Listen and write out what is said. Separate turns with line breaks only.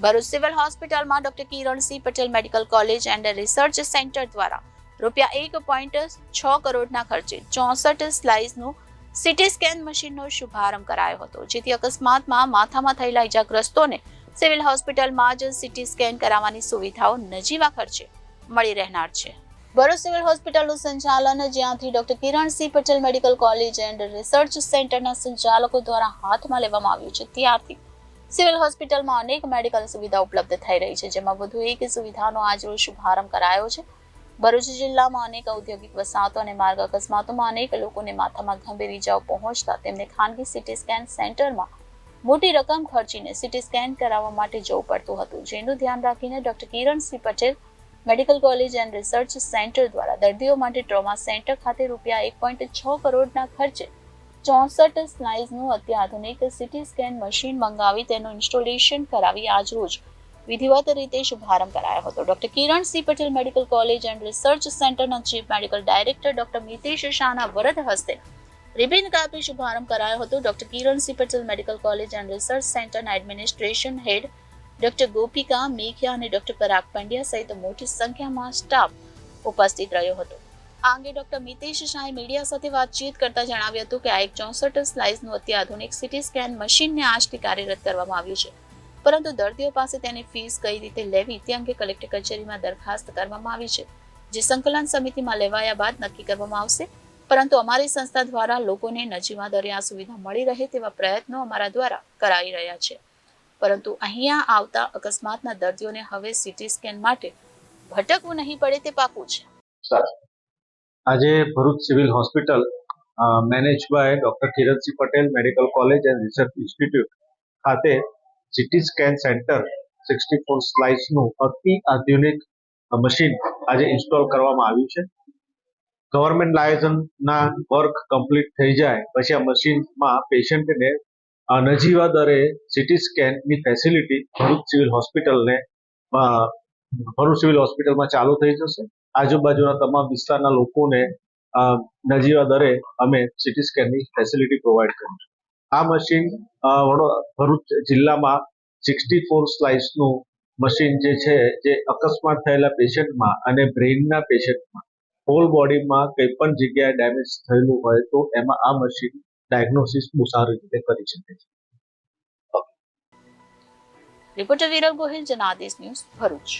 Bharuch civil હોસ્પિટલમાં doctor Kiransinh Patel medical college and research centre દ્વારા ₹1.6 કરોડના ખર્ચે 64 સ્લાઇસનું સીટી સ્કેન મશીનનો શુભારંભ કરાયો હતો, જેથી અકસ્માતમાં માથામાં થયેલા ઇજાગ્રસ્તોને સિવિલ હોસ્પિટલમાં જ સીટી સ્કેન કરાવવાની સુવિધાઓ નજીવા ખર્ચે મળી રહેનાર છે. ભરૂચ સિવિલ હોસ્પિટલનું સંચાલન જ્યાંથી doctor Kiransinh Patel medical college and research સેન્ટરના સંચાલકો દ્વારા હાથમાં લેવામાં આવ્યું છે, ત્યારથી સિવિલ હોસ્પિટલમાં અનેક મેડિકલ સુવિધા ઉપલબ્ધ થઈ રહી છે, જેમાં વધુ એક સુવિધાનો આજરોજ શુભારંભ કરાયો છે. ભરૂચ જિલ્લામાં અનેક ઔદ્યોગિક વસાહતો અને માર્ગ અકસ્માતોમાં અનેક લોકોને માથામાં ગંભીર ઇજાઓ પહોંચતા તેમને ખાનગી સીટી સ્કેન સેન્ટરમાં મોટી રકમ ખર્ચીને સીટી સ્કેન કરાવવા માટે જવું પડતું હતું, જેનું ધ્યાન રાખીને doctor Kiransinh Patel medical college and research centre દ્વારા દર્દીઓ માટે ટ્રોમા સેન્ટર ખાતે ₹1.6 કરોડના ખર્ચે 64 સ્લાઇસનું અત્યાધુનિક સીટી સ્કેન મશીન મંગાવી તેનું ઇન્સ્ટોલેશન કરાવી આજરોજ વિધિવત રીતે શુભારંભ કરાયો હતો. Doctor Kiransinh Patel medical college and research સેન્ટરના chief medical director doctor Mitesh શાહના વરદ હસ્તે રિબિન કાપી શુભારંભ કરાયો હતો. Doctor Kiransinh Patel medical college and research સેન્ટરના administration head doctor Gopika Meghia અને ડોક્ટર પરાગ પંડ્યા સહિત મોટી સંખ્યામાં સ્ટાફ ઉપસ્થિત રહ્યો હતો. આ અંગે ડોક્ટર મિતેશ શાહે મીડિયા સાથે વાતચીત કરતા જણાવ્યું હતું કે આ એક 64 સ્લાઇસનું અત્યાધુનિક સીટી સ્કેન મશીનને આજથી કાર્યરત કરવામાં આવ્યું છે, પરંતુ દર્દીઓ પાસે તેની ફીસ કઈ રીતે લેવી તે અંગે કલેક્ટર કચેરીમાં દરખાસ્ત કરવામાં આવી છે, જે સંકલન સમિતિમાં લેવાયા બાદ નક્કી કરવામાં આવશે. પરંતુ અમારી સંસ્થા દ્વારા લોકોને નજીવા દરે આ સુવિધા મળી રહે તેવા પ્રયત્નો અમારા દ્વારા કરાઈ રહ્યા છે, પરંતુ અહીંયા આવતા અકસ્માતના દર્દીઓને હવે સીટી સ્કેન માટે ભટકવું નહીં પડે તે પાકું છે.
આજે Bharuch civil hospital manage by doctor Kiransinh Patel medical college and research institute ખાતે સીટી સ્કેન સેન્ટર 64 સ્લાઇસનું અતિ આધુનિક મશીન આજે ઇન્સ્ટોલ કરવામાં આવ્યું છે. ગવર્મેન્ટ લાયસન્સના વર્ક કમ્પ્લીટ થઈ જાય પછી આ મશીનમાં પેશન્ટને નજીવા દરે સીટી સ્કેનની ફેસિલિટી ભરૂચ સિવિલ હોસ્પિટલમાં ચાલુ થઈ જશે. આજુબાજુના તમામ વિસ્તારના લોકોને નજીવા દરે અમે સીટી સ્કેનની ફેસિલિટી પ્રોવાઈડ કરીશું. આ મશીન ભરૂચ જિલ્લામાં 64 સ્લાઇસનું મશીન જે છે જે અકસ્માત થયેલા પેશન્ટમાં અને બ્રેઇનના પેશન્ટમાં હોલ બોડીમાં કંઈ પણ જગ્યાએ ડેમેજ થયેલું હોય તો એમાં આ મશીન ડાયગ્નોસિસ બહુ સારી રીતે કરી શકે છે.
Reporter Viral Gohil, Janadesh news, Bharuch.